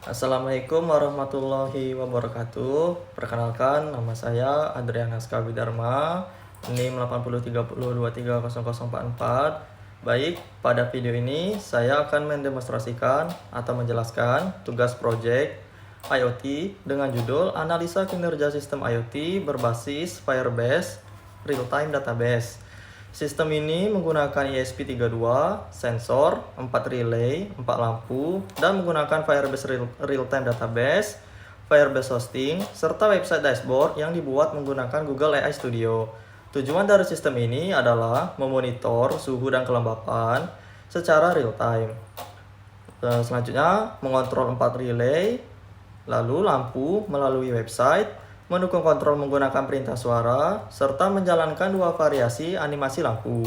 Assalamualaikum warahmatullahi wabarakatuh. Perkenalkan, nama saya Adrian Askawi Dharma, NIM 8030230044. Baik, pada video ini saya akan mendemonstrasikan atau menjelaskan tugas proyek IoT dengan judul Analisa Kinerja Sistem IoT berbasis Firebase Real-Time Database. Sistem ini menggunakan ESP32, sensor, 4 relay, 4 lampu, dan menggunakan Firebase Real-Time Database, Firebase Hosting, serta website dashboard yang dibuat menggunakan Google AI Studio. Tujuan dari sistem ini adalah memonitor suhu dan kelembapan secara real-time. Selanjutnya, mengontrol 4 relay, lalu lampu melalui website, mendukung kontrol menggunakan perintah suara, serta menjalankan 2 variasi animasi lampu.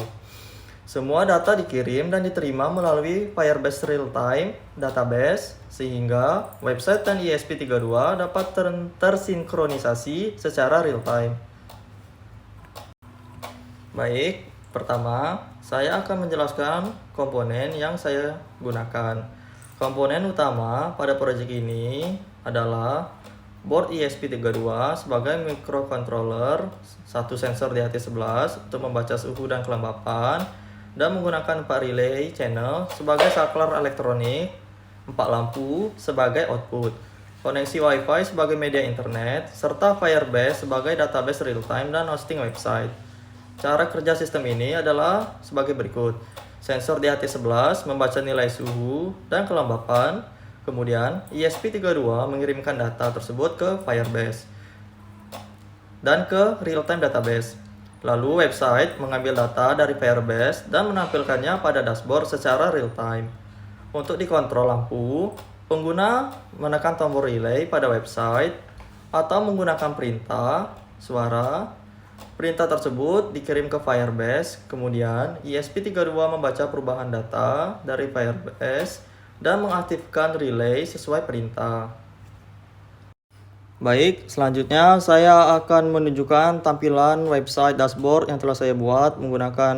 Semua data dikirim dan diterima melalui Firebase Real-Time Database, sehingga website dan ESP32 dapat tersinkronisasi secara real-time. Baik, pertama, saya akan menjelaskan komponen yang saya gunakan. Komponen utama pada proyek ini adalah board ESP32 sebagai microcontroller, satu sensor DHT11 untuk membaca suhu dan kelembapan, dan menggunakan 4 relay channel sebagai saklar elektronik, 4 lampu sebagai output, koneksi WiFi sebagai media internet, serta Firebase sebagai database real-time dan hosting website. Cara kerja sistem ini adalah sebagai berikut. Sensor DHT11 membaca nilai suhu dan kelembapan. Kemudian, ESP32 mengirimkan data tersebut ke Firebase dan ke real-time database. Lalu, website mengambil data dari Firebase dan menampilkannya pada dashboard secara real-time. Untuk dikontrol lampu, pengguna menekan tombol relay pada website atau menggunakan perintah suara. Perintah tersebut dikirim ke Firebase, kemudian ESP32 membaca perubahan data dari Firebase dan mengaktifkan relay sesuai perintah. Baik, selanjutnya saya akan menunjukkan tampilan website dashboard yang telah saya buat menggunakan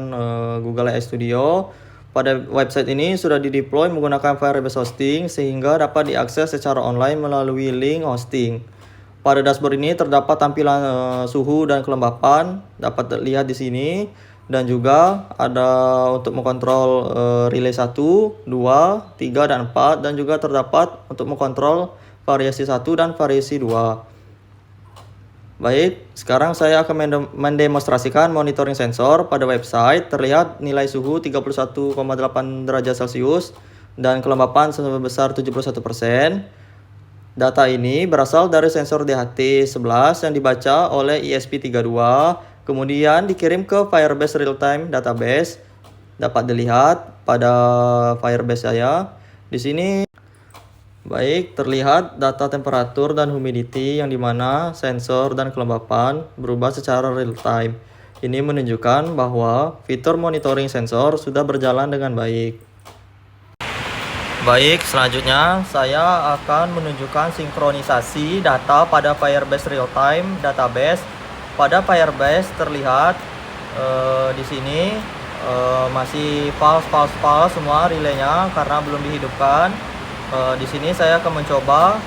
Google AI Studio. Pada website ini sudah dideploy menggunakan Firebase Hosting sehingga dapat diakses secara online melalui link hosting. Pada dashboard ini terdapat tampilan suhu dan kelembapan, dapat dilihat di sini. Dan juga ada untuk mengontrol relay 1, 2, 3, dan 4. Dan juga terdapat untuk mengontrol variasi 1 dan variasi 2. Baik, sekarang saya akan mendemonstrasikan monitoring sensor. Pada website terlihat nilai suhu 31,8 derajat Celcius dan kelembapan sebesar 71%. Data ini berasal dari sensor DHT11 yang dibaca oleh ESP32, kemudian dikirim ke Firebase Real-Time Database. Dapat dilihat pada Firebase saya. Di sini baik terlihat data temperatur dan humidity yang dimana sensor dan kelembapan berubah secara real-time. Ini menunjukkan bahwa fitur monitoring sensor sudah berjalan dengan baik. Baik, selanjutnya saya akan menunjukkan sinkronisasi data pada Firebase Real-Time Database. Pada Firebase terlihat di sini masih false semua relaynya karena belum dihidupkan. Di sini saya akan mencoba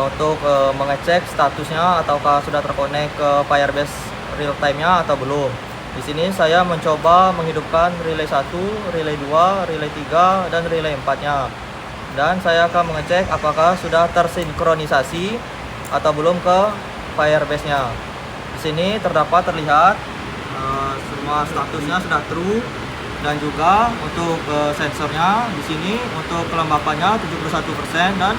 untuk mengecek statusnya ataukah sudah terkonek ke Firebase Real-Time-nya atau belum. Di sini saya mencoba menghidupkan relay 1, relay 2, relay 3, dan relay 4-nya. Dan saya akan mengecek apakah sudah tersinkronisasi atau belum ke Firebase-nya. Di sini terlihat semua statusnya sudah true, dan juga untuk sensornya di sini untuk kelembapannya 71% dan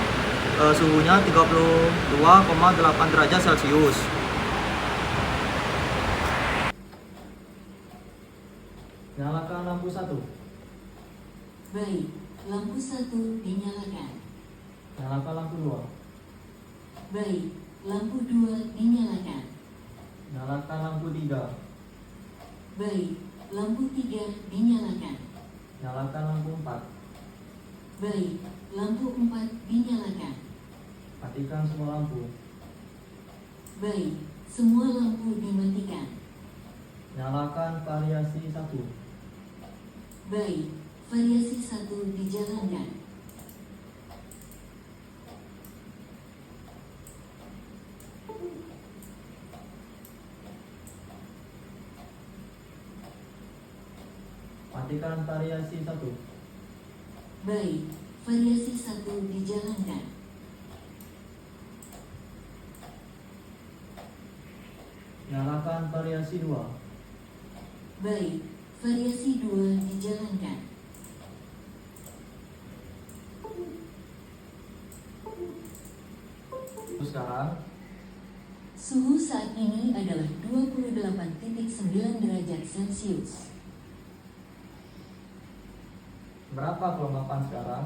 suhunya 32,8 derajat Celcius. Nyalakan lampu 1. Baik, lampu 1 dinyalakan. Nyalakan lampu 2. Baik, lampu 2 dinyalakan. Nyalakan lampu 3. Baik, lampu 3 dinyalakan. Nyalakan lampu 4. Baik, lampu 4 dinyalakan. Matikan semua lampu. Baik, semua lampu dimatikan. Nyalakan variasi 1. Baik, variasi 1 dijalankan. matikan variasi 1. Baik, variasi 1 dijalankan. Nyalakan variasi 2. Baik, variasi 2 dijalankan. Sekarang Suhu saat ini adalah 28,9 derajat Celcius. berapa kelembapan sekarang?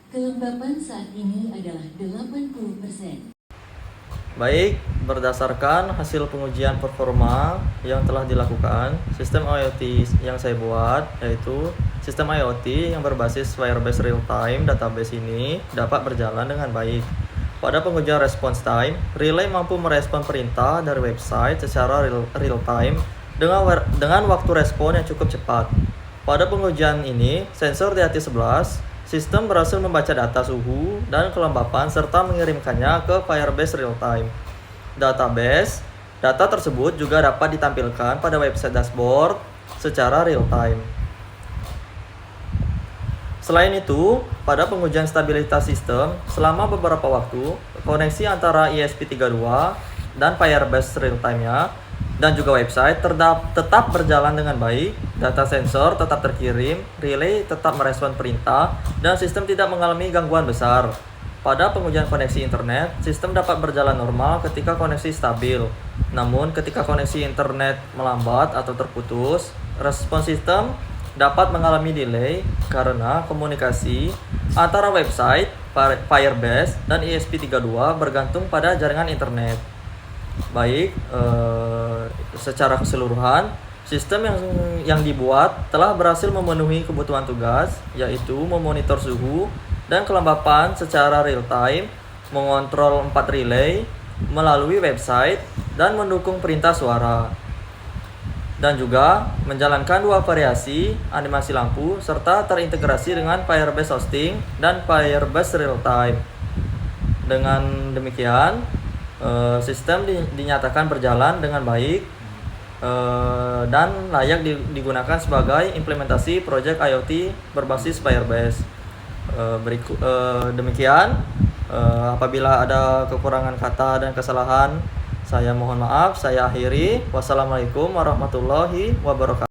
Kelembapan saat ini adalah 80%. Baik, berdasarkan hasil pengujian performa yang telah dilakukan, sistem IoT yang saya buat yaitu sistem IoT yang berbasis Firebase real-time database ini dapat berjalan dengan baik. Pada pengujian response time, relay mampu merespon perintah dari website secara real-time dengan waktu respon yang cukup cepat. Pada pengujian ini, sensor di HT11 sistem berhasil membaca data suhu dan kelembapan serta mengirimkannya ke Firebase real-time database. Data tersebut juga dapat ditampilkan pada website dashboard secara real-time. Selain itu, pada pengujian stabilitas sistem, selama beberapa waktu, koneksi antara ESP32 dan Firebase real-time-nya dan juga website tetap berjalan dengan baik, data sensor tetap terkirim, relay tetap merespon perintah, dan sistem tidak mengalami gangguan besar. Pada pengujian koneksi internet, sistem dapat berjalan normal ketika koneksi stabil. Namun, ketika koneksi internet melambat atau terputus, respons sistem dapat mengalami delay karena komunikasi antara website, Firebase, dan ESP32 bergantung pada jaringan internet. Baik, secara keseluruhan, sistem yang dibuat telah berhasil memenuhi kebutuhan tugas, yaitu memonitor suhu dan kelembapan secara real-time, mengontrol 4 relay melalui website, dan mendukung perintah suara. Dan juga menjalankan 2 variasi animasi lampu serta terintegrasi dengan Firebase Hosting dan Firebase Real-Time. Dengan demikian, sistem dinyatakan berjalan dengan baik dan layak digunakan sebagai implementasi proyek IoT berbasis Firebase. Demikian, apabila ada kekurangan kata dan kesalahan, saya mohon maaf. Saya akhiri. Wassalamualaikum warahmatullahi wabarakatuh.